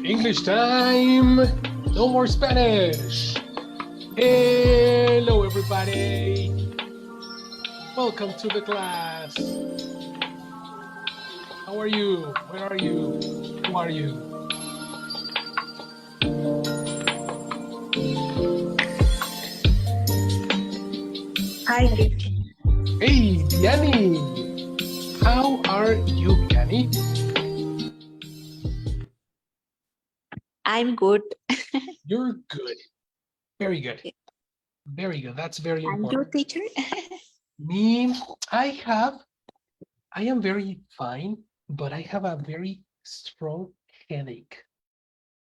English time. No more Spanish. Hello, everybody. Welcome to the class. How are you? Where are you? Who are you? Hi. Hey, Vianney. How are you, Vianney? I'm good. You're good. Very good. Very good. That's very And you, important. teacher? Me, I am very fine, but I have a very strong headache.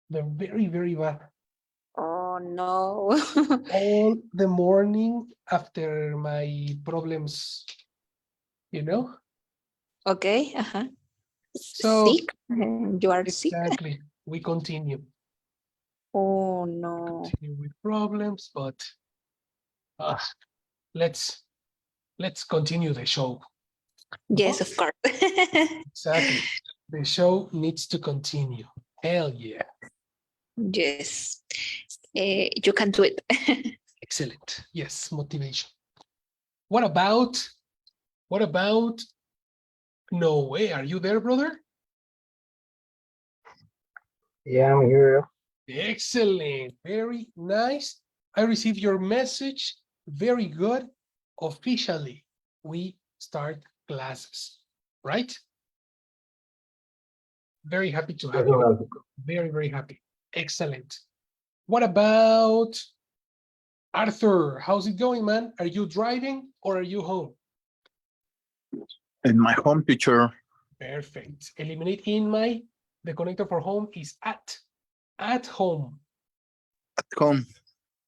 They're very, very bad. Oh, no. All the morning after my problems, you know? Okay. So, Sick? You are sick? exactly, we continue. Oh, no. Continue with problems, but uh, let's continue the show. Yes, of course. Exactly. The show needs to continue. Hell yeah. Yes. You can do it. Excellent. Yes, motivation. What about Noe? Are you there, brother? Yeah, I'm here. Excellent. Very nice. I received your message. Very good. Officially, we start classes, right? Very happy to have you. Very, very happy. Excellent. What about Arthur? How's it going, man? Are you driving or are you home? In my home, teacher. Perfect. Eliminate in my. The connector for home is at home. At home.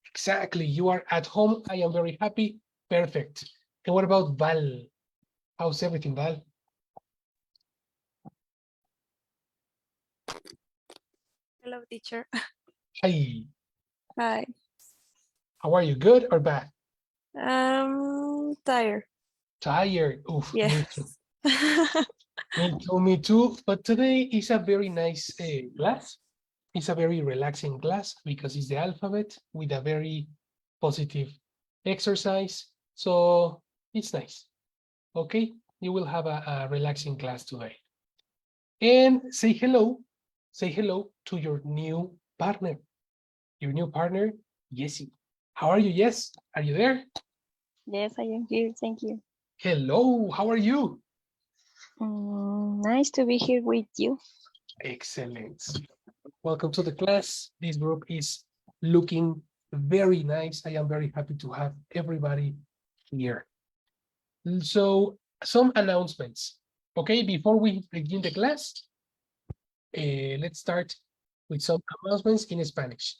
Exactly. You are at home. I am very happy. Perfect. And what about Val? How's everything, Val? Hello, teacher. Hi. Hi. How are you? Good or bad? I'm tired. Tired. Oof, Yeah. me too. Me too. But today is a very nice class. It's a very relaxing class because it's the alphabet with a very positive exercise. So it's nice. Okay, you will have a relaxing class today. And say hello to your new partner. Your new partner, Jessie. How are you, Yes? Are you there? Yes, I am here. Thank you. Hello, how are you? Nice to be here with you. Excellent. Welcome to the class. This group is looking very nice. I am very happy to have everybody here. So, some announcements. Okay, before we begin the class, let's start with some announcements in Spanish.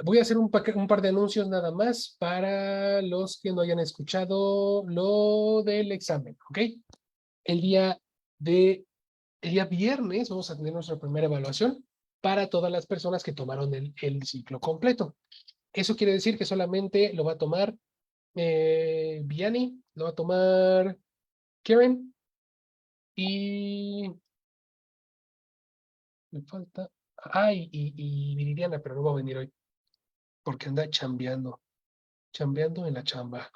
Voy a hacer un par de anuncios nada más para los que no hayan escuchado lo del examen, ¿ok? El día viernes vamos a tener nuestra primera evaluación para todas las personas que tomaron el ciclo completo. Eso quiere decir que solamente lo va a tomar Vianney, lo va a tomar Karen y me falta, y Viridiana, pero no va a venir hoy porque anda chambeando en la chamba.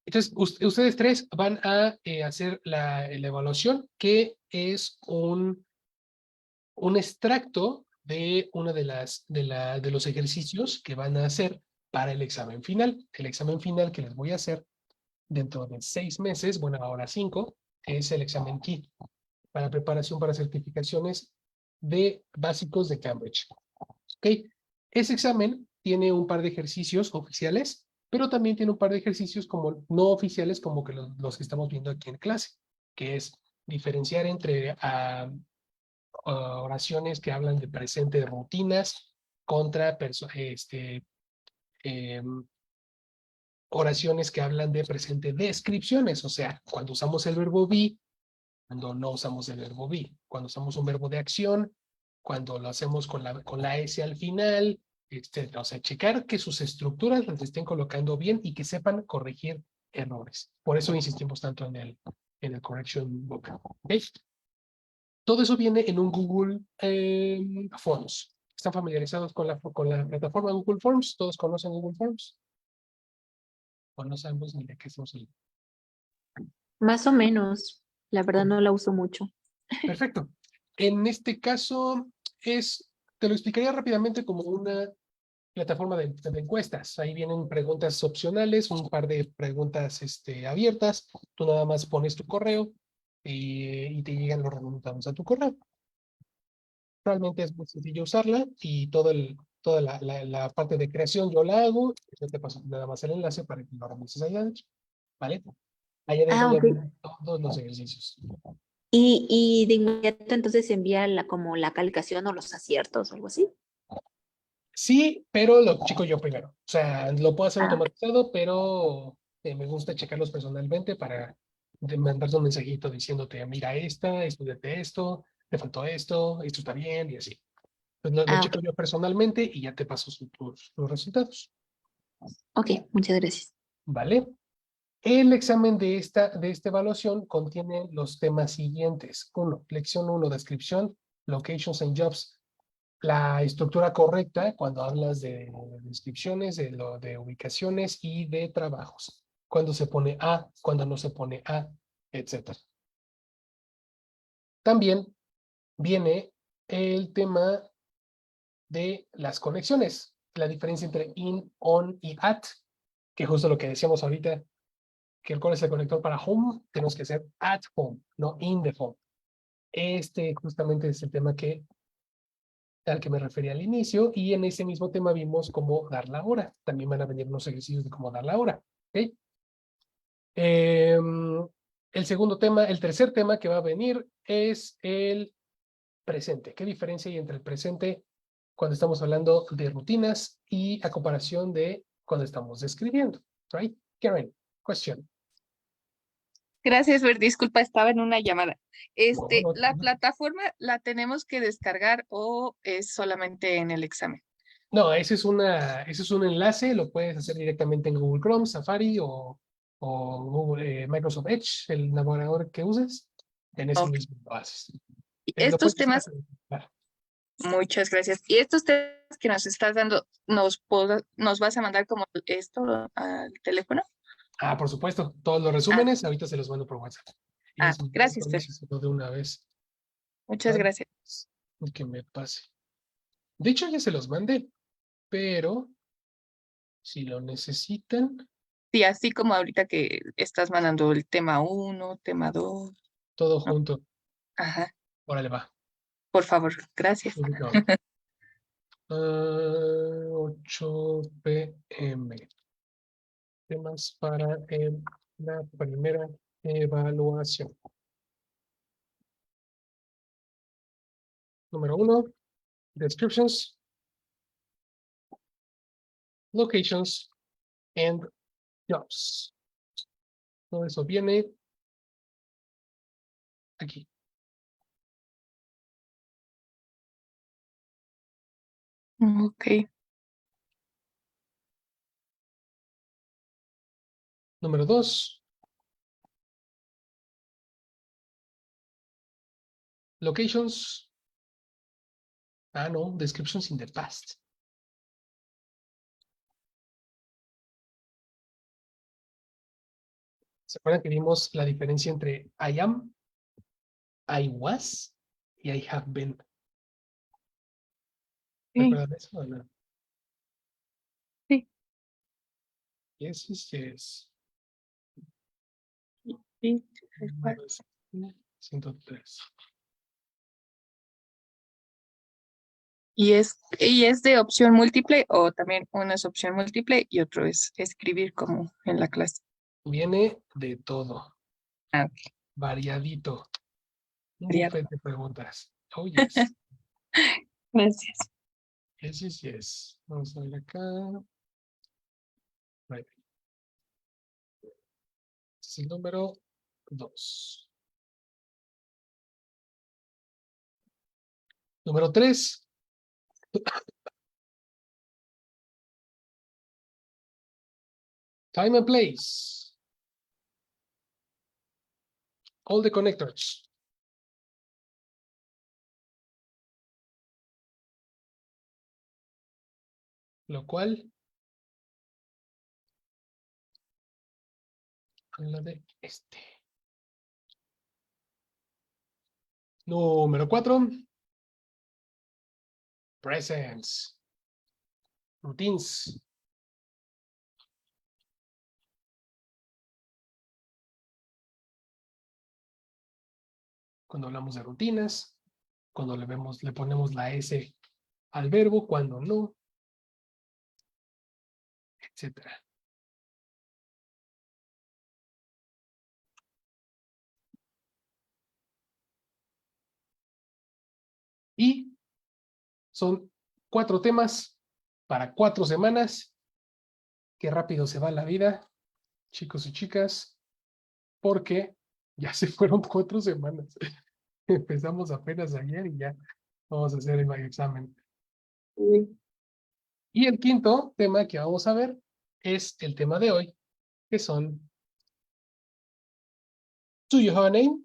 Entonces, ustedes tres van a hacer la evaluación, que es un extracto de una de los ejercicios que van a hacer para el examen final. El examen final que les voy a hacer dentro de 6 meses, bueno, ahora 5, es el examen KEY para preparación para certificaciones de básicos de Cambridge. ¿Ok? Ese examen tiene un par de ejercicios oficiales, pero también tiene un par de ejercicios como no oficiales, como que los que estamos viendo aquí en clase, que es diferenciar entre oraciones que hablan de presente de rutinas contra oraciones que hablan de presente de descripciones, o sea, cuando usamos el verbo be, cuando no usamos el verbo be, cuando usamos un verbo de acción, cuando lo hacemos con la S al final, etc. O sea, checar que sus estructuras las estén colocando bien y que sepan corregir errores. Por eso insistimos tanto en el correction book. ¿Okay? Todo eso viene en un Google Forms. ¿Están familiarizados con la plataforma Google Forms? ¿Todos conocen Google Forms? ¿O no sabemos ni de qué estamos hablando? Más o menos. La verdad no la uso mucho. Perfecto. En este caso te lo explicaría rápidamente como una plataforma de encuestas. Ahí vienen preguntas opcionales, un par de preguntas abiertas. Tú nada más pones tu correo y te llegan los resultados a tu correo. Realmente es muy sencillo usarla y toda la parte de creación yo la hago. Yo te paso nada más el enlace para que lo realices allá adentro. ¿Vale? Allá adentro Ah, ya ok. vienen todos los ejercicios. Y de inmediato entonces se envía como la calificación o los aciertos o algo así. Sí, pero lo checo yo primero. O sea, lo puedo hacer Ah, automatizado, pero me gusta checarlos personalmente para mandarte un mensajito diciéndote, mira estudiate esto, te faltó esto está bien y así. Pues lo ok. checo yo personalmente y ya te paso tus resultados. Ok, muchas gracias. ¿Vale? El examen de esta evaluación contiene los temas siguientes. Lección 1, descripción, locations and jobs. La estructura correcta cuando hablas de descripciones, de ubicaciones y de trabajos. Cuando se pone a, cuando no se pone a, etcétera. También viene el tema de las conexiones, la diferencia entre in, on y at, que justo lo que decíamos ahorita, que cuál es el conector para home, tenemos que hacer at home, no in the home. Justamente es el tema al que me refería al inicio, y en ese mismo tema vimos cómo dar la hora. También van a venir unos ejercicios de cómo dar la hora. ¿Ok? El tercer tema que va a venir es el presente. ¿Qué diferencia hay entre el presente cuando estamos hablando de rutinas y a comparación de cuando estamos describiendo? Right? Karen, question. Gracias, Ver. Disculpa, estaba en una llamada. No, no, ¿La plataforma la tenemos que descargar o es solamente en el examen? no, ese es un enlace, lo puedes hacer directamente en Google Chrome, Safari o Google, Microsoft Edge, el navegador que uses, en ese Ok. mismo lo haces. Y Lo estos puedes hacer temas, hasta en el celular. muchas gracias. Y estos temas que nos estás dando, ¿nos vas a mandar como esto al teléfono? Ah, por supuesto, todos los Ah, resúmenes ahorita se los mando por WhatsApp. Y es más gracias, Fer. fácil hacerlo de una vez Muchas gracias. antes de que me pase. De hecho, ya se los mandé, pero si lo necesitan, Sí, así como ahorita que estás mandando el tema 1, tema 2. todo ¿No? junto. Ajá, Órale, va. por favor, gracias. Here we go. 8 p.m. Temas para la primera evaluación. Número 1, descriptions, locations, and jobs. Todo eso viene aquí. Ok. Número 2, locations. Ah, no, descriptions in the past. ¿Se acuerdan que vimos la diferencia entre I am, I was y I have been? Sí, ¿Recuerdan eso o no? sí, Yes, yes, yes. sí. Tal cual. 103. ¿Y es de opción múltiple o también uno es opción múltiple y otro es escribir como en la clase? Viene de todo, Ah, ok. variadito. Un Variado. buffet de preguntas. Oh, yes. Gracias. Yes, yes, yes. Vamos a ver acá. Right. Este es el número 2. Número 3. Time and place. All the connectors. lo cual lo de este. Número 4. Presents. Routines. Cuando hablamos de rutinas, cuando le ponemos la S al verbo, cuando no, etcétera. Y son 4 temas para 4 semanas. Qué rápido se va la vida, chicos y chicas, porque ya se fueron 4 semanas. Empezamos apenas ayer y ya vamos a hacer el examen. Y el quinto tema que vamos a ver es el tema de hoy, que son ¿Do you have a name?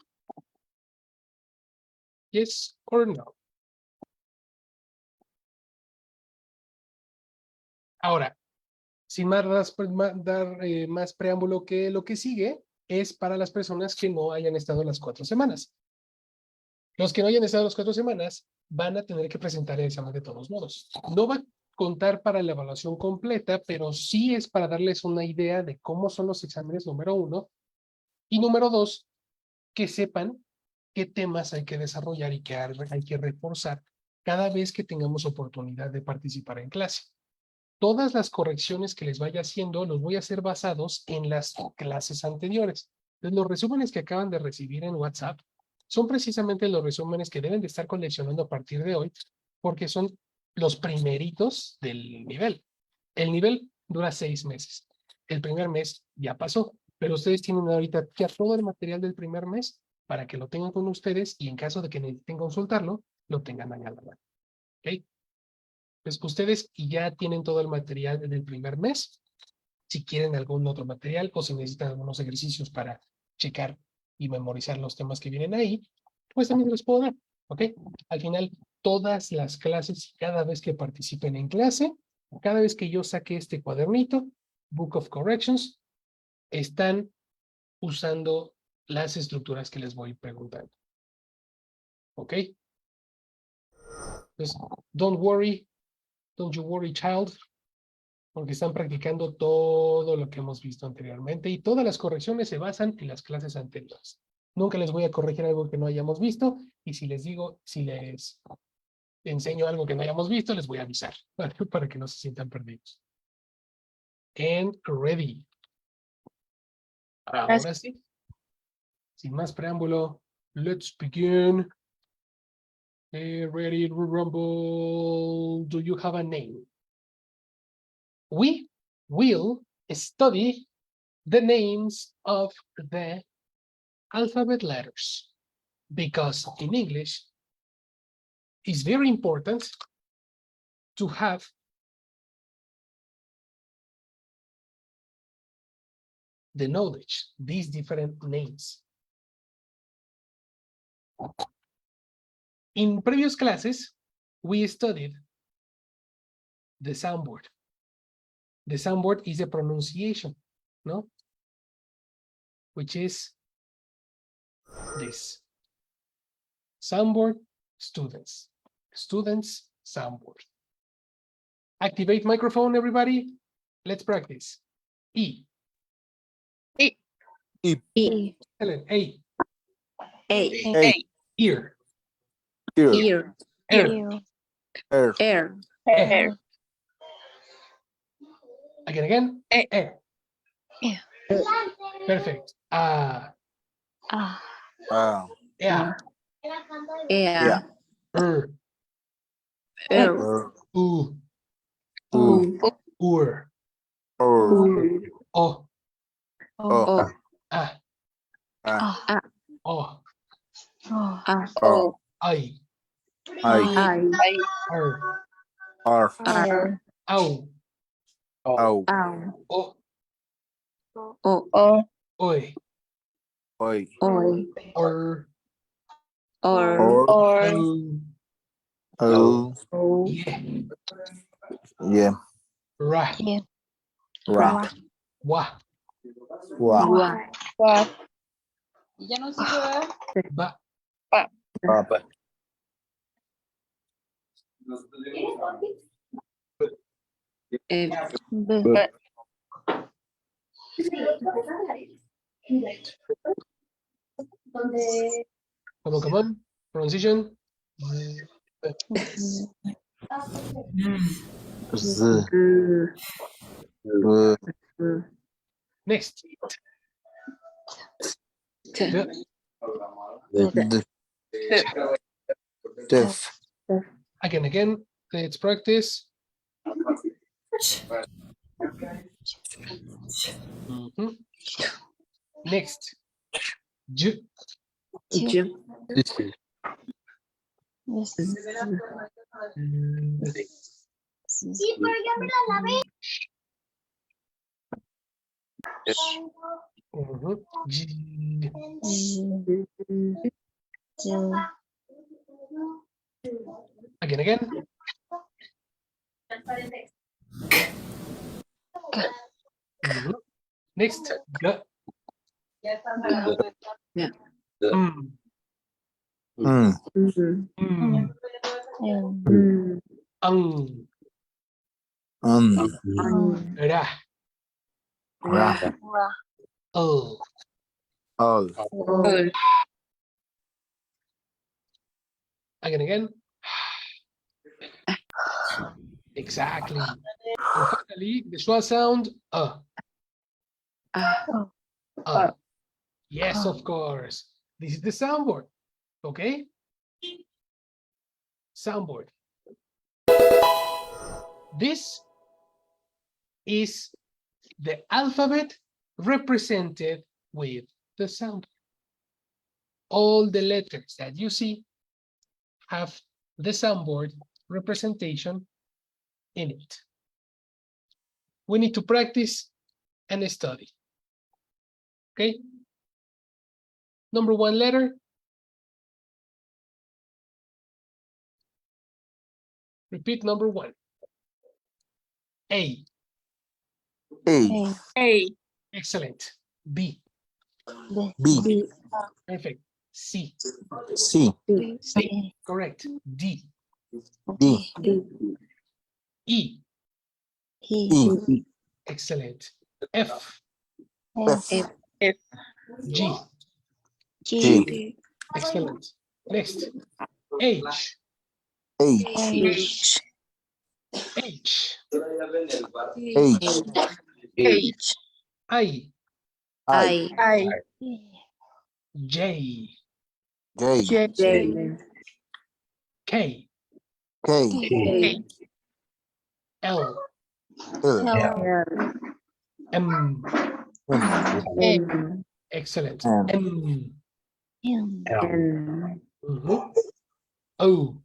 Yes or no. Ahora, sin más dar más preámbulo que lo que sigue, es para las personas que no hayan estado las 4 semanas. Los que no hayan estado las 4 semanas van a tener que presentar el examen de todos modos. No va a contar para la evaluación completa, pero sí es para darles una idea de cómo son los exámenes, número 1. Y número 2, que sepan qué temas hay que desarrollar y qué hay que reforzar cada vez que tengamos oportunidad de participar en clase. Todas las correcciones que les vaya haciendo los voy a hacer basados en las clases anteriores. Entonces, los resúmenes que acaban de recibir en WhatsApp son precisamente los resúmenes que deben de estar coleccionando a partir de hoy, porque son los primeritos del nivel. El nivel dura 6 meses. El primer mes ya pasó, pero ustedes tienen ahorita ya todo el material del primer mes para que lo tengan con ustedes y en caso de que necesiten consultarlo, lo tengan allá a la mano. ¿Ok? Pues ustedes ya tienen todo el material del primer mes. Si quieren algún otro material o si necesitan algunos ejercicios para checar y memorizar los temas que vienen ahí, pues también los puedo dar. ¿Ok? Al final, todas las clases, cada vez que participen en clase, cada vez que yo saque este cuadernito, Book of Corrections, están usando las estructuras que les voy preguntando. ¿Ok? Entonces, don't you worry, child, porque están practicando todo lo que hemos visto anteriormente y todas las correcciones se basan en las clases anteriores. Nunca les voy a corregir algo que no hayamos visto y si les digo, si les enseño algo que no hayamos visto, les voy a avisar para que no se sientan perdidos. And ready. Ahora sí, sin más preámbulo, let's begin. Ready to rumble. Do you have a name? We will study the names of the alphabet letters because in English it's very important to have the knowledge, these different names. In previous classes, we studied the soundboard. The soundboard is a pronunciation, no? Which is this. Soundboard, students. Students, soundboard. Activate microphone, everybody. Let's practice. E. E. Helen, A. A. Ear. Ear. Air. Air. Air. Again. Air. Perfect. Ah. Yeah. Air. Er. Air. U. Ur. O. O. Ah. A. O. O. I. I. R. R. Au. Ow. O. O. Oi. Oi. Or. Or. O. O. Yeah. Yeah. Ra. Yeah. Ra. Wa. Wa. Wa. Ba. Papa. B. Come on. Pronunciation. Z. Z. Next. T. D. D. Def. Again. Let's practice. Mhm. Next. J. J. This. Yes. Mhm. G. Again. Mhm. Next. G. Yeah. Mm. Mm. Mm. Ang. Ra. Ra. L. All. Again. Exactly. And finally, the schwa sound. Yes, of course. This is the soundboard. Okay? Soundboard. This is the alphabet represented with the sound. All the letters that you see have the soundboard representation in it. We need to practice and study. Okay? Number one letter. Repeat number one. A. A. A. Excellent. B. B. Perfect. C. C. C. Correct. D. D. E. E. Excellent. F. F. F. G. G. Excellent. Next. H. H. H. H. H. H. I. I. I. J. J. J. K. K. K. L. L. M. M. Excellent. M. N. Mhm. O.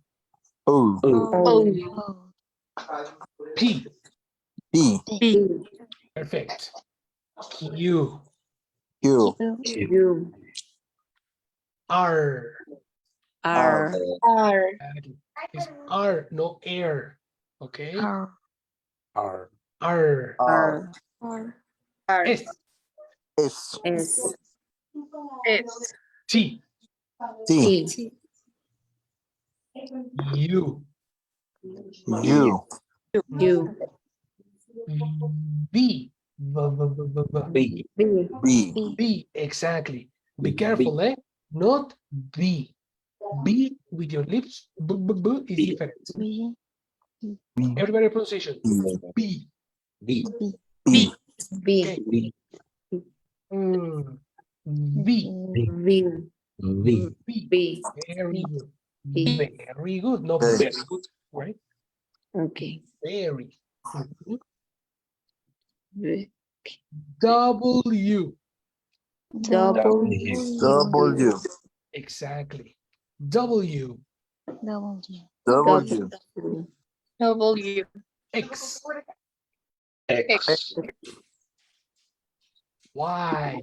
O. O. P. P. P. Perfect. Q. Q. R. R. R. It's R, no air. Okay. R. R. R. R. S. S. S. S. T. T. U. U. U. V. V. B. B. Exactly. Be careful, eh? Not B. B with your lips. B is different. B. Everybody pronunciation. B. B. B. Okay. B. V. V. V. B. Very good. B. Very good. Not Very very good, right? Okay. Very. Mhm. V. W. W. Exactly. W. W. W. X. X. Y.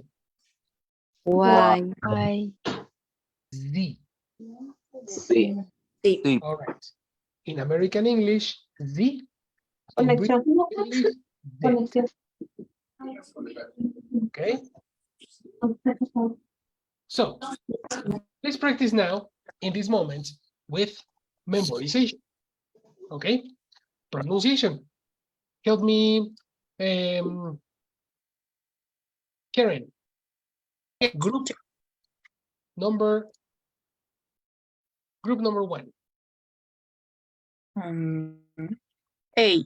Y. Z. C. All right. In American English, Z Conexión. Immediately then. Conexión. Okay, so let's practice now in this moment with memorization. Okay, pronunciation. Help me, Karen. Group number one. A,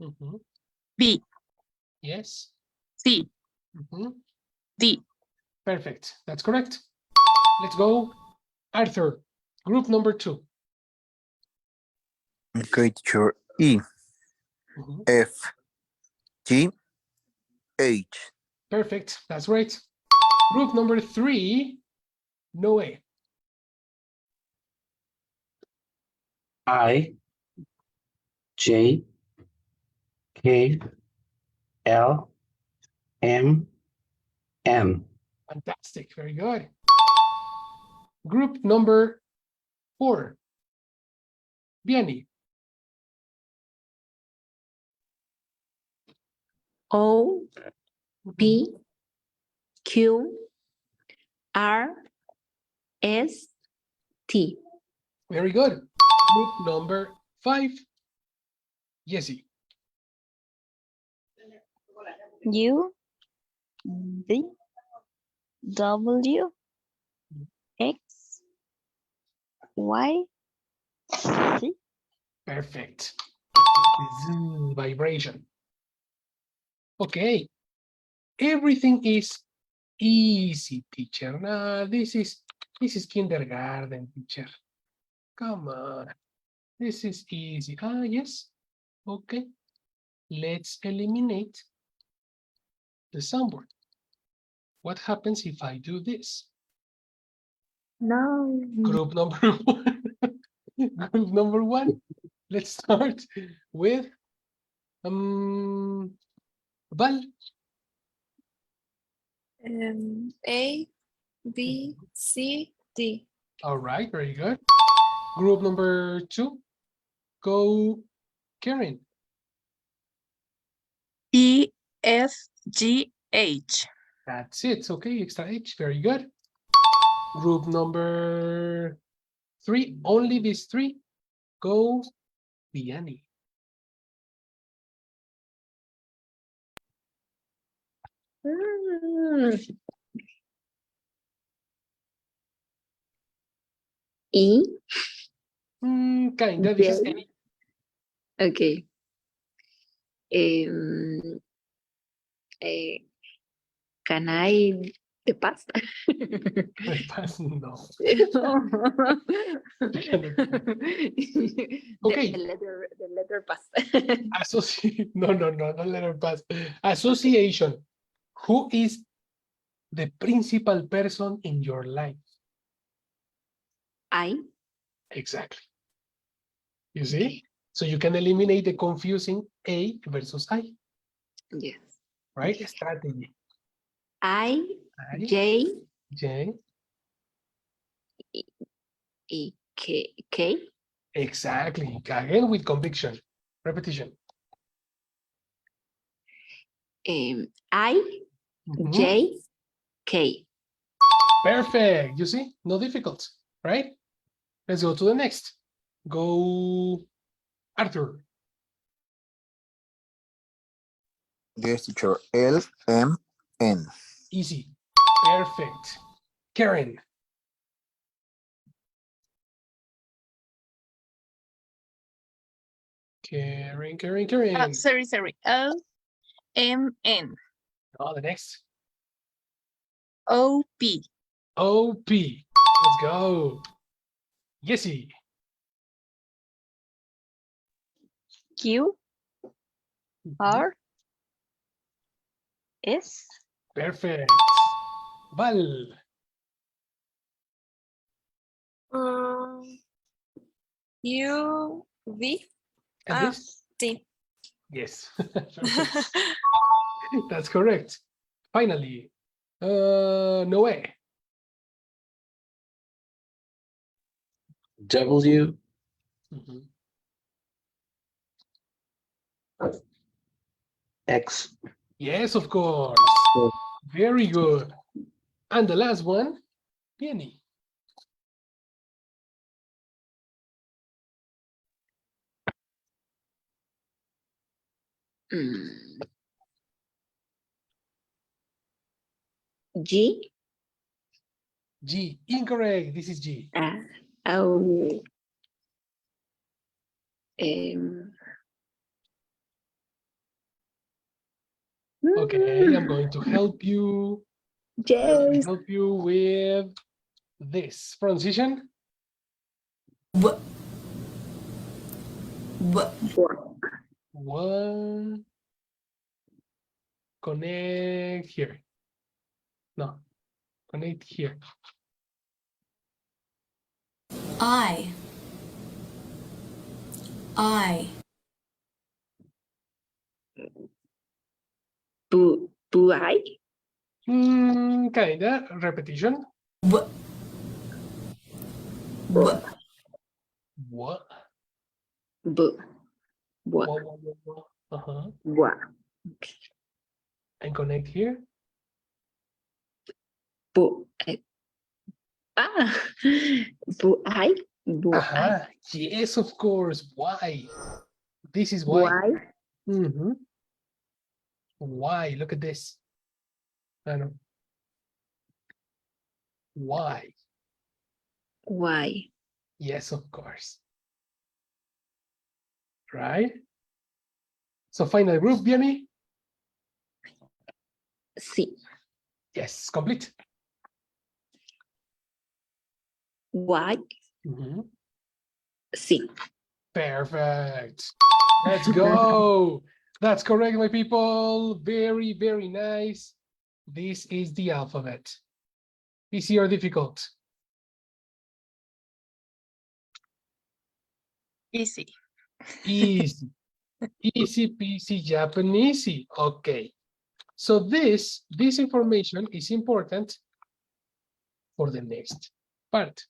Mhm. B, Yes. C, Mhm. D. Perfect. That's correct. Let's go. Arthur, group number 2. Okay, teacher. E, Mhm. F, G, H. Perfect. That's right. Group number 3, Noe. I, J, K, L, M, N. Fantastic. Very good. Group number 4, Vianney. O, P, Q, R, S, T. Very good. Group number 5, Jessie. U, D, W, X, Y, Z. Perfect. Vibration. Okay. Everything is easy, teacher. Nah, this is kindergarten, teacher. Come on. This is easy. Ah, yes. Okay. Let's eliminate the soundboard. What happens if I do this? No. Group number 1. Group number 1. Let's start with Val. A, B, C, D. All right, very good. Group number 2. Go, Karen. E, F, G, H. That's it. Okay, extra H. Very good. Group number 3. Only these 3. Go, Vianney. E, Kinda. This is J. Okay. Can I the pasta? no. The Okay. letter pasta. Associate. No, don't let her pass. Association. Who is the principal person in your life? I. Exactly. You see? Okay. So you can eliminate the confusing A versus I, Yes. right? Okay. Strategy. I, I, J, J. E, K, K. Exactly. Again with conviction. Repetition. I, Mhm. J, K. Perfect. You see? No difficult, right? Let's go to the next. Go, Arthur. Yes, teacher. L, M, N. Easy. Perfect. Karen. Karen. Sorry. L, M, N. Oh, the next. O, P. OP. Let's go. Jessie. Q, R, S, Perfect. Val. U, V, And this? T. Yes. Perfect. That's correct. Finally, Noe. W, Mhm. X. Yes, of course. Very good. And the last one, Penny. Mm. G. G. Incorrect. This is G. Oh. Um, Okay, I'm going to help you. Yes. Help you with this pronunciation. One. Connect here. No, connect here. I. I. Kinda. Repetition. B. What? What? What? What? Uh-huh. What? And connect here. Ah. I. Uh-huh. Yes, of course. Why? This is why. Why? Mm-hmm. Why? Look at this. I know. Why? Why? Yes, of course. Right? So final group, Vianney? Sí. Yes, complete. Why? Mm-hmm. Sí. Perfect. Let's go. That's correct, my people. Very, very nice. This is the alphabet. Easy or difficult? Easy. Easy. Easy peasy Japanesey. Okay. So this information is important for the next part.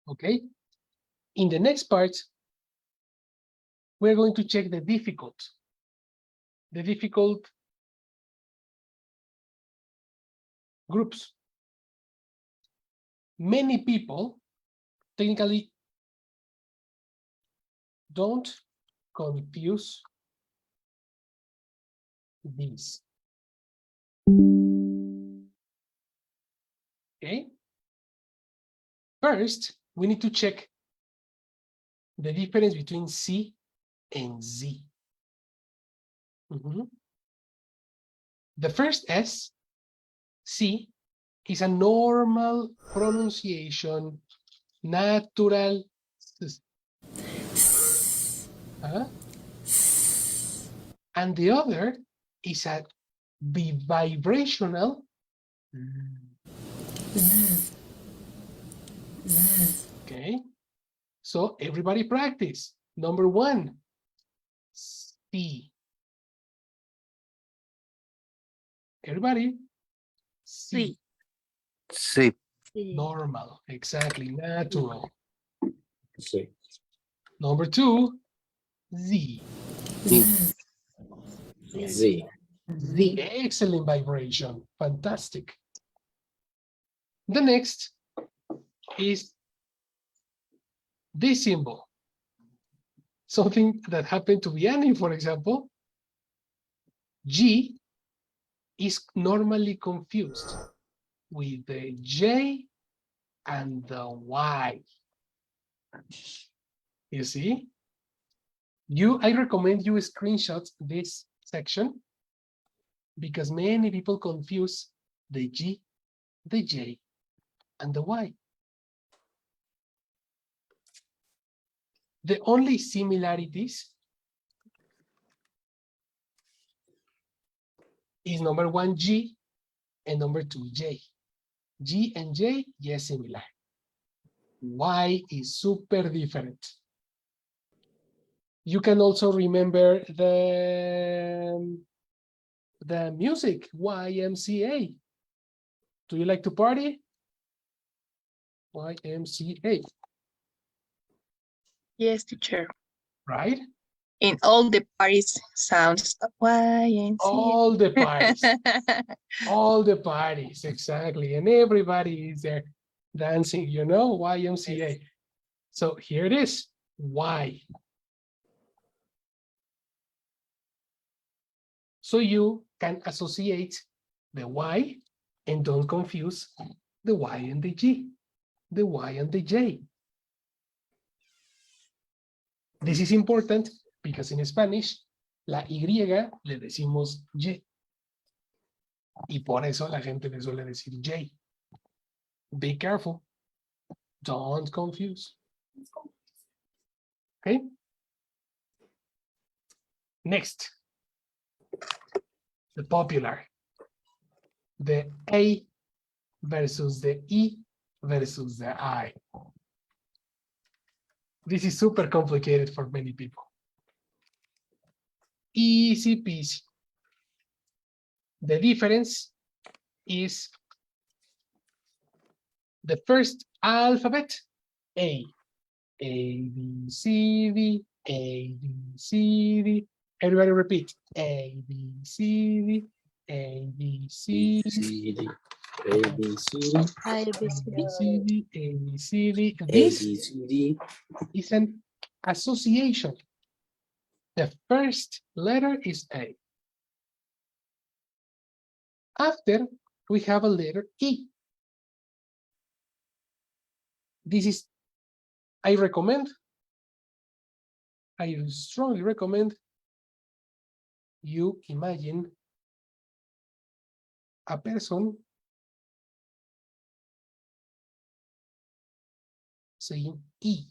Okay. In the next part, we're going to check the difficult groups. Many people technically don't confuse these. Okay. First, we need to check the difference between C and Z. The first S, C, is a normal pronunciation, natural. And the other is a vibrational. Okay. So everybody practice. Number one, C. Everybody, C. Sí. Sí. Normal, exactly, natural. Sí. Number two, Z. Z. Z. Excellent vibration, fantastic. The next is this symbol. Something that happened to Vianney, for example. G is normally confused with the J and the Y. You see? I recommend you screenshot this section because many people confuse the G, the J, and the Y. The only similarities is number one, G, and number two, J. G and J, yes, similar. Y is super different. You can also remember the music, YMCA. Do you like to party? YMCA. Yes, teacher. Right? In all the parties sounds YMCA. All the parties. All the parties, exactly. And everybody is there dancing, you know, YMCA. So here it is. Why? So you can associate the Y and don't confuse the Y and the G, the Y and the J. This is important because in Spanish, la Y le decimos Y. Y por eso la gente le suele decir J. Be careful. Don't confuse. Okay. Next. The popular. The A versus the E versus the I. This is super complicated for many people. Easy peasy. The difference is the first alphabet, A. A, B, C, D, A, B, C, D. Everybody repeat. A, B, C, D, A, B, C, D, C, D, A, B, C, D, I, B, A, C, B, C, D, A, B, C, D. A, This B, C, D. is an association. The first letter is A. After, we have a letter E. This is, I strongly recommend you imagine a person saying E.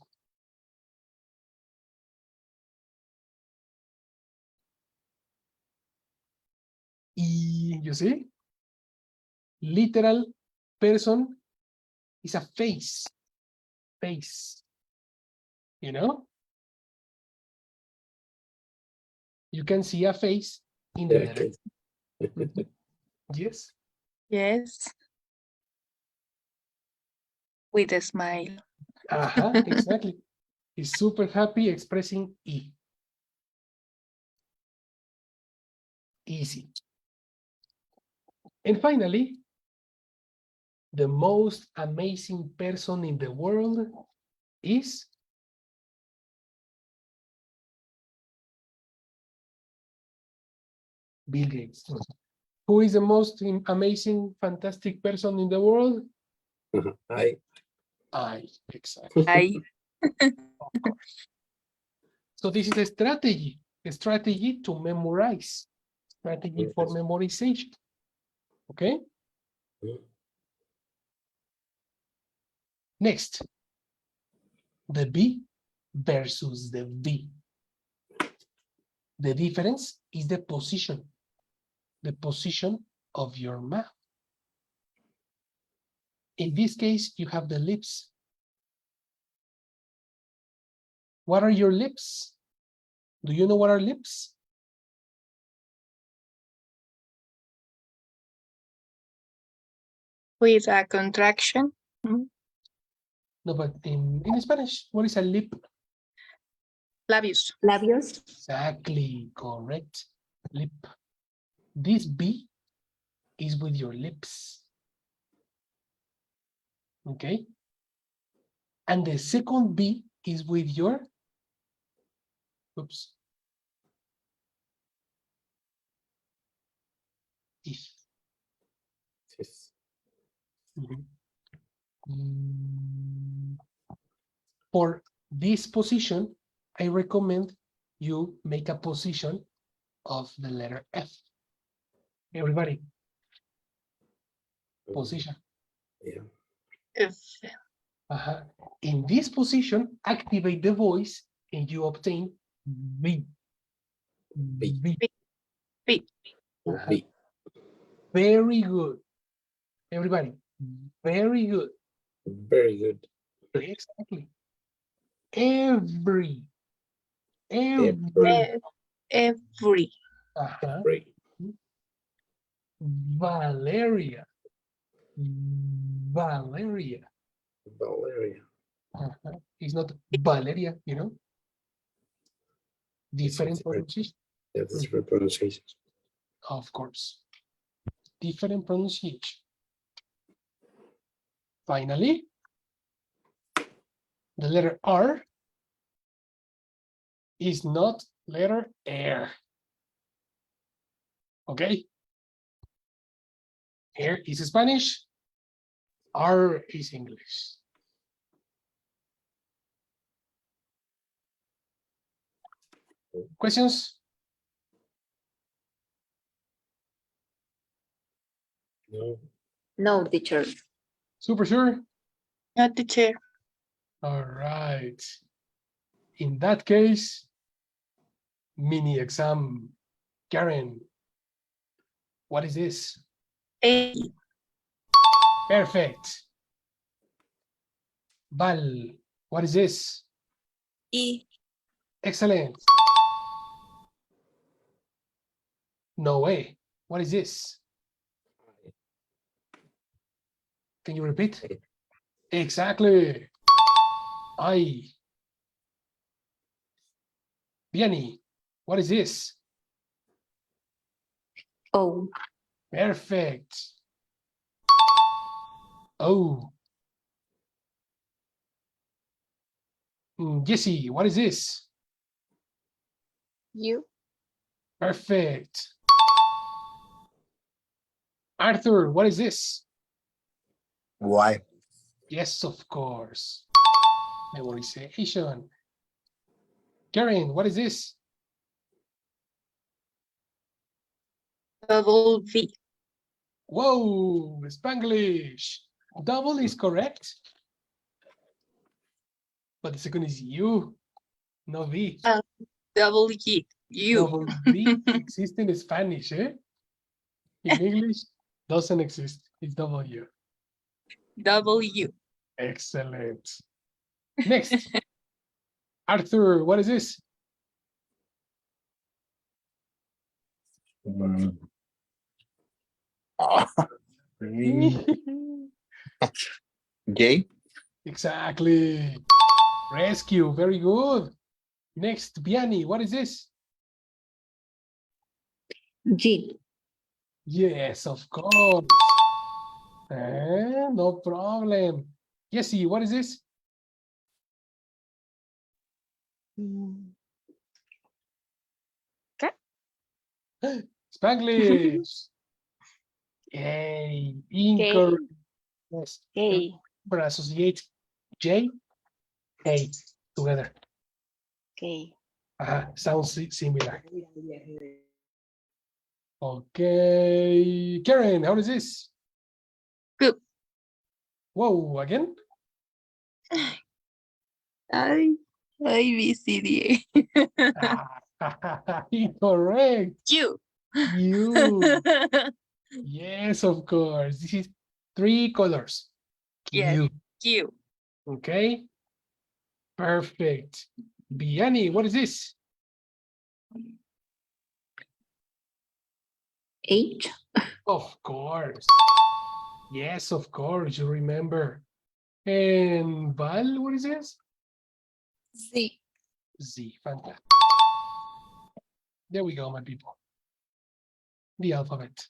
E, you see? Literal person is a face. Face. You know? You can see a face in the letter. Okay. Yes. Yes. With a smile. Exactly. He's super happy expressing E. Easy. And finally, the most amazing person in the world is Bill Gates. Who is the most amazing, fantastic person in the world? I. Exactly. I. So this is a strategy to memorize, strategy for memorization. Okay. Next, the B versus the V. The difference is the position of your mouth. In this case, you have the lips. What are your lips? Do you know what are lips? With a contraction. No, but in Spanish, what is a lip? Labios. Labios. Exactly, correct. Lip. This B is with your lips. Okay? And the second B is with your, oops, teeth. For this position, I recommend you make a position of the letter F. Everybody, position. Yeah. If In this position, activate the voice and you obtain V. B. B. B. Very good. Everybody, very good. Very good. Exactly. Every. Every. Every. Valeria. Valeria. Valeria. It's not Valeria, you know? Different different. pronunciation, Yeah, that's different pronunciations. of course. Different pronunciation. Finally, the letter R is not letter air. Okay? Air is Spanish, R is English. Questions? No, No, teacher. Super sure? Not teacher. All right. In that case, mini exam. Karen, what is this? A. Perfect. Val, what is this? E. Excellent. No way. What is this? Can you repeat? Exactly. I. Vianney, what is this? O. Perfect. Oh. Jesse, what is this? U. Perfect. Arthur, what is this? Y. Yes, of course. Memorization. Karen, what is this? Double V. Whoa, Spanglish. Double is correct. But the second is U, no V. Double U. U. Double V exists in Spanish, eh? In English, doesn't exist. It's W. W. Excellent. Next. Arthur, what is this? Mm. Ah, J. Exactly. Rescue, very good. Next, Vianney, what is this? G. Yes, of course. No problem. Jesse, what is this? Spanglish. Yay, incorrect. Yes. K. Remember, associate J, A together. K. Sounds similar. Okay. Karen, how is this? Good. Whoa, again? I. B, C, D, Incorrect. Q. You. Yes, of course. This is 3 colors. Yes. You. Q. Okay. Perfect. Vianney, what is this? H. Of course. Yes, of course. You remember. And Val, what is this? Z. Z. Fantastic. There we go, my people. The alphabet.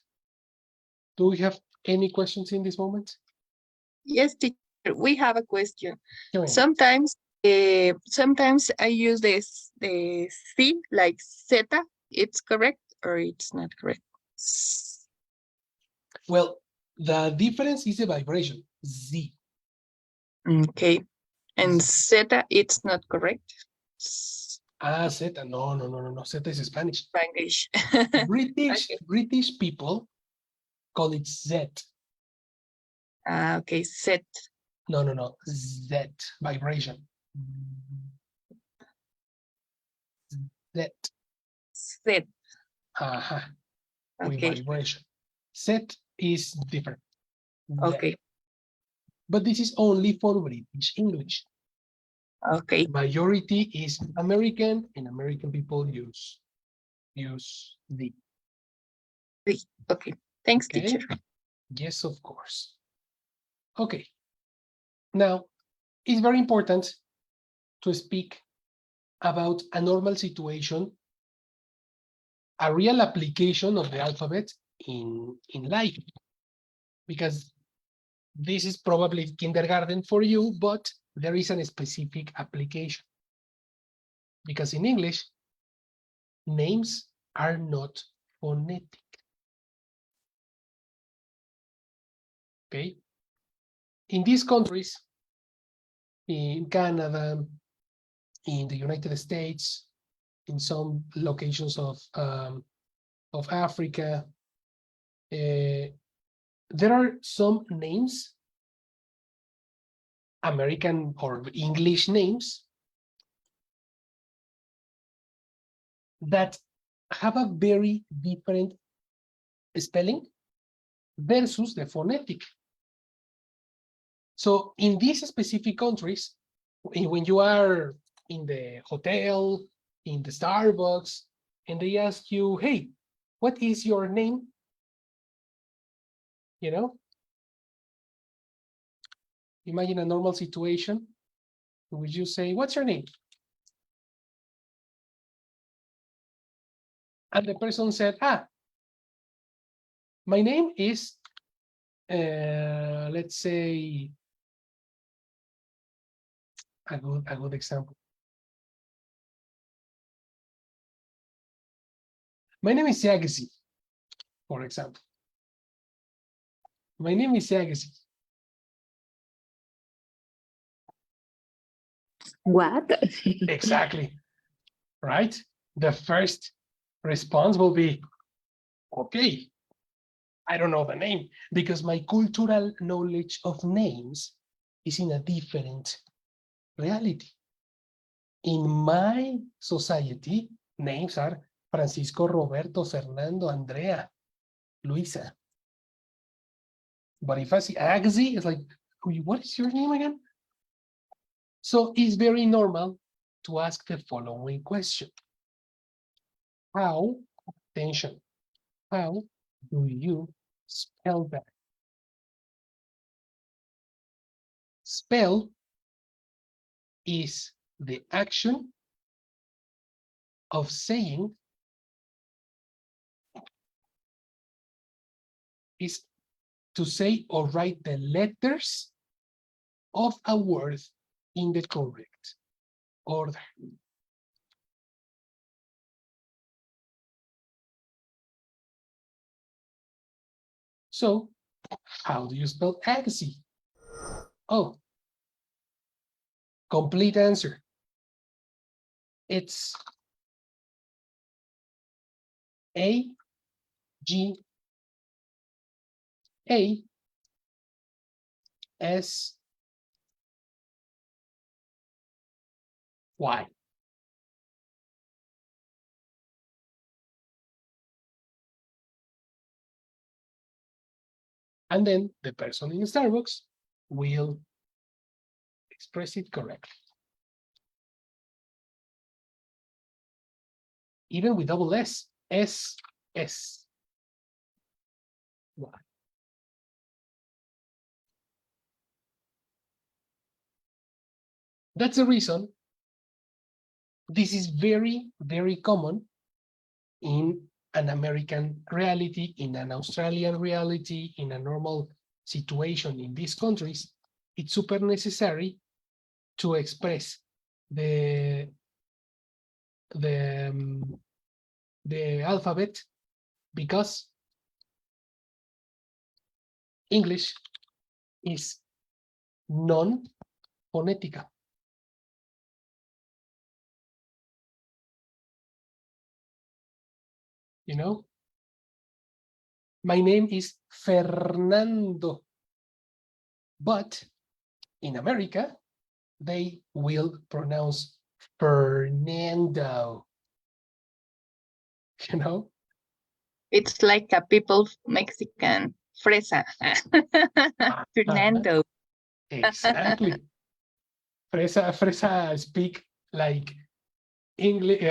Do we have any questions in this moment? Yes, teacher. We have a question. Karen. Sometimes I use the C like zeta. It's correct or it's not correct? Well, the difference is the vibration. Z. Okay. And zeta, it's not correct. Zeta. No. Zeta is Spanish. Spanish. British Okay. British people call it Z. Okay, set. No. Z. Vibration. Z. Set. With Okay. vibration. Z is different. Z. Okay. But this is only for British English. Okay. Majority is American, and American people use the. Okay. Thanks, Okay. teacher. Yes, of course. Okay. Now, it's very important to speak about a normal situation, a real application of the alphabet in life. Because this is probably kindergarten for you, but there is a specific application. Because in English, names are not phonetic. Okay? In these countries, in Canada, in the United States, in some locations of Africa, there are some names, American or English names, that have a very different spelling versus the phonetic. So in these specific countries, when you are in the hotel, in the Starbucks, and they ask you, hey, what is your name? You know, imagine a normal situation. Would you say, what's your name? And the person said, my name is, let's say, a good example. My name is Yagasi, for example. My name is Yagasi. What? Exactly, right? The first response will be, okay, I don't know the name, because my cultural knowledge of names is in a different reality. In my society, names are Francisco, Roberto, Fernando, Andrea, Luisa. But if I see Agassi, it's like, what is your name again? So it's very normal to ask the following question. How, attention, how do you spell that? Spell is the action of saying, is to say or write the letters of a word in the correct order. So, how do you spell Agassi? Oh, complete answer. It's A-G-A-S-Y. And then the person in Starbucks will express it correctly. Even with double S, S. Y. That's the reason this is very, very common in an American reality, in an Australian reality, in a normal situation in these countries. It's super necessary to express the alphabet, because English is non-phonetical. You know, my name is Fernando, but in America, they will pronounce Fernando. You know? It's like a people Mexican fresa. Fernando. Exactly. Fresa speak like English,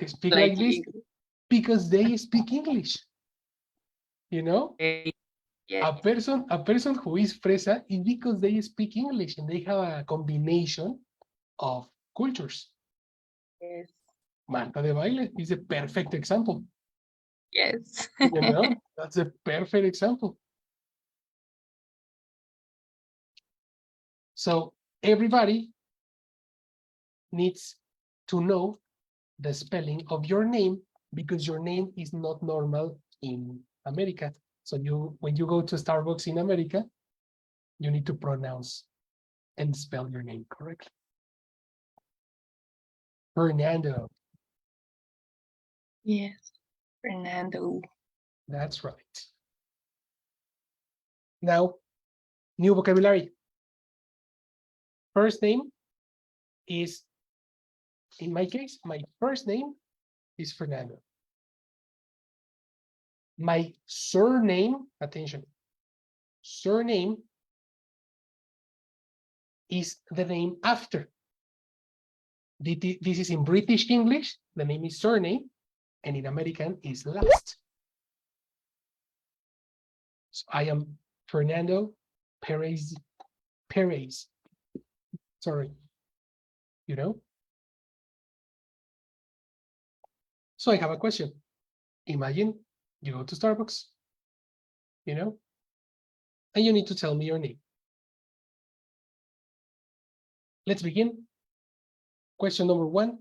speak like this English. because they speak English. You know? Yeah. A person who is fresa is because they speak English and they have a combination of cultures. Yes. Marta de baile is a perfect example. Yes. You know, that's a perfect example. So everybody needs to know the spelling of your name because your name is not normal in America. So when you go to Starbucks in America, you need to pronounce and spell your name correctly. Fernando. Yes. Fernando. That's right. Now, new vocabulary. First name is, in my case, my first name is Fernando. My surname, attention, surname is the name after. This is in British English, the name is surname, and in American is last. So I am Fernando Perez. Sorry, you know? So I have a question. Imagine you go to Starbucks, you know, and you need to tell me your name. Let's begin. Question number 1.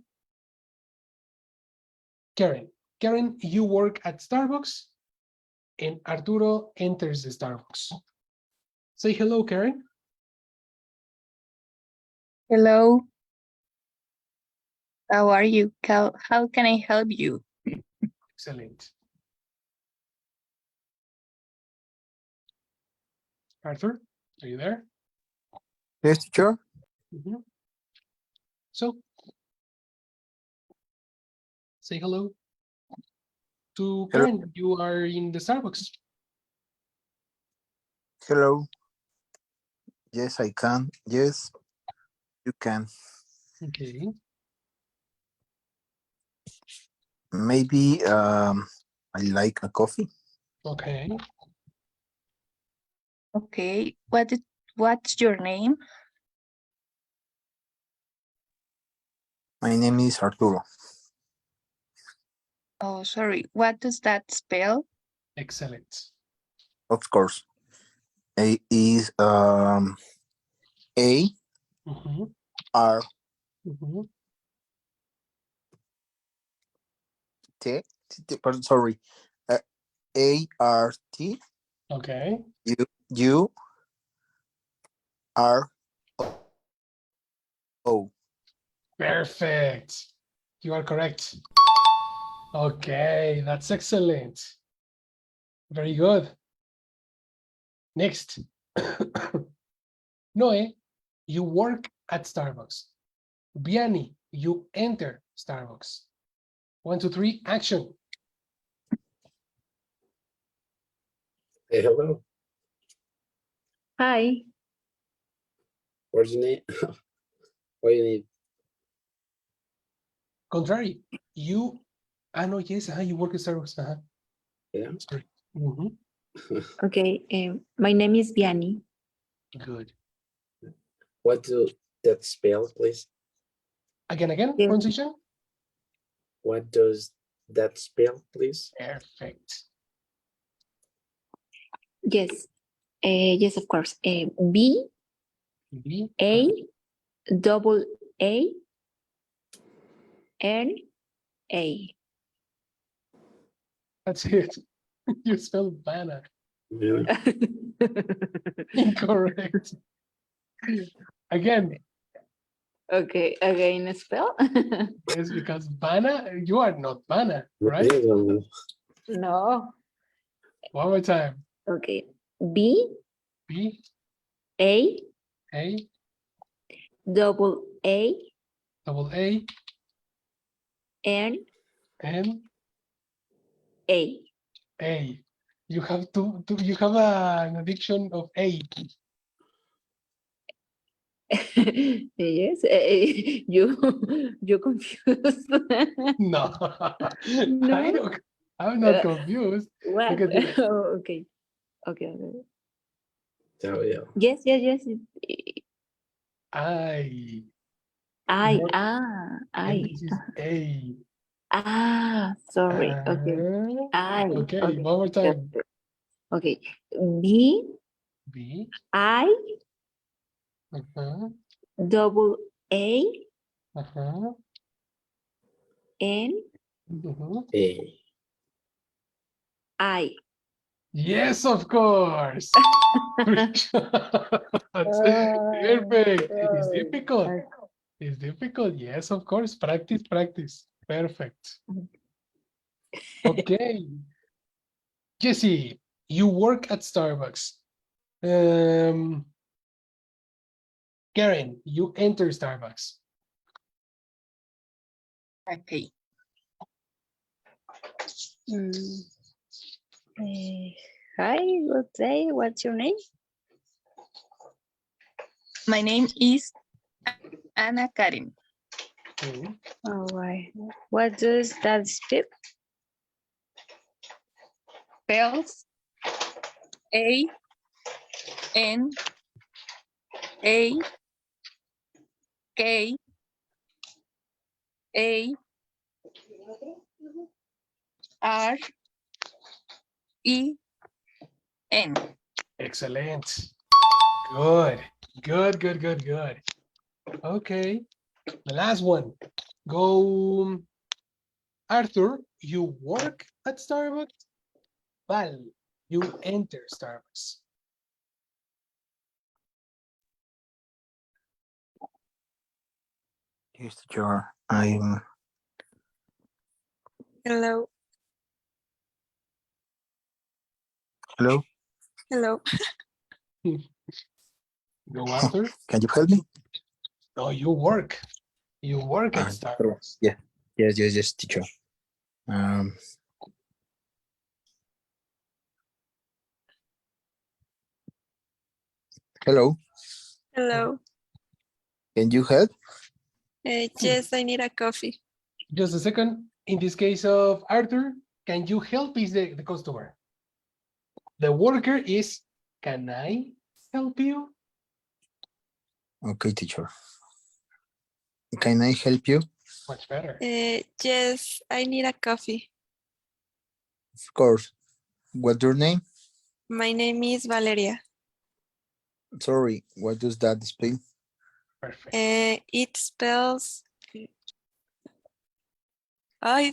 Karen. Karen, you work at Starbucks, and Arturo enters the Starbucks. Say hello, Karen. Hello. How are you? How can I help you? Excellent. Arthur, are you there? Yes, teacher. Mhm. So, say hello to Hello. Karen. You are in the Starbucks. Hello. Yes, I can. Yes, you can. Okay. Maybe I like a coffee. Okay. Okay. What's your name? My name is Arturo. Oh, sorry. What does that spell? Excellent. Of course. A is A Mhm, R mhm. T. Pardon, sorry. A R T Okay. U R O. Perfect. You are correct. Okay, that's excellent. Very good. Next. Noe, you work at Starbucks. Vianney, you enter Starbucks. 1, 2, 3, action. Hey, hello. Hi. What's your name? What do you need? Contrary, you, no, yes, you work at Starbucks. Yeah. Sorry. Mhm. Okay. My name is Vianney. Good. What do that spell, please? Again, Yes. pronunciation? What does that spell, please? Perfect. Yes. Yes, of course. B B, A double A N A. that's it. You spelled banner. Really? Incorrect. Again, Okay. Again, spell. it's because Bana, you are not Bana, right? Yeah, No. One more time. Okay. B B, A A, double A double A, N N, A. A. You have you have an addiction of A. Yes. You confused. No, No. I'm not confused. What? Look at this. Oh, okay. Okay. yeah. Yes. I. I, No, ah, and I. this is A. Ah, sorry. Okay. I. Okay, Okay. one more time. Okay. B, B. I, Uh-huh. double A, Uh-huh. N, Uh-huh. I. Yes, of course. Perfect. It is difficult. It's difficult. Yes, of course. Practice, practice. Perfect. Okay. Jesse, you work at Starbucks. Um, Karen, you enter Starbucks. Okay. Mm. Hi, good day. What's your name? My name is Ana Karen. Mhm. All right. What does that spell? Spells A N A K A R E N. Excellent. Good. Good, good, good, good. Okay. The last one. Go. Arthur, you work at Starbucks? Val, you enter Starbucks. Yes, teacher. I'm Hello. hello. Hello. Go, Arthur. Can you help me? No, you work. You work at Perdón. Starbucks. Yeah. Yes, teacher. Um, Hello. Hello. Can you help? Yes, I need a coffee. Just a second. In this case of Arthur, can you help is the customer? The worker is, can I help you? Okay, teacher. Can I help you? Much better. Yes, I need a coffee. Of course. What's your name? My name is Valeria. Sorry, what does that spell? Perfect. It spells I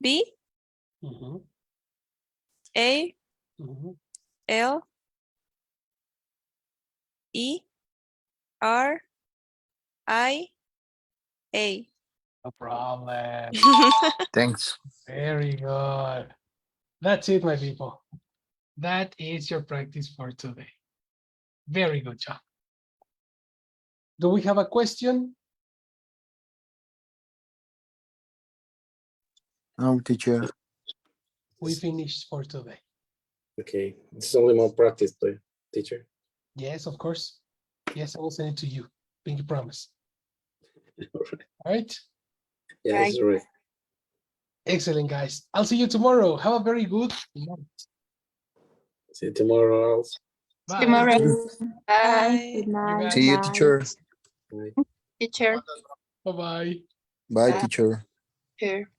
B Mhm, A mhm. L E R I A. No problem. Thanks. Very good. That's it, my people. That is your practice for today. Very good job. Do we have a question? No, teacher. We finished for today. Okay. This is only more practice, please, teacher. Yes, of course. Yes, I will send it to you. Pinky promise. All right. All right. Yeah, Right. this is right. Excellent, guys. I'll see you tomorrow. Have a very good night. See you tomorrow else. Bye. Tomorrow. Bye. Bye. Good night. See you, Bye. teacher. Bye. Teacher. Bye-bye. Bye, Bye. teacher. Here.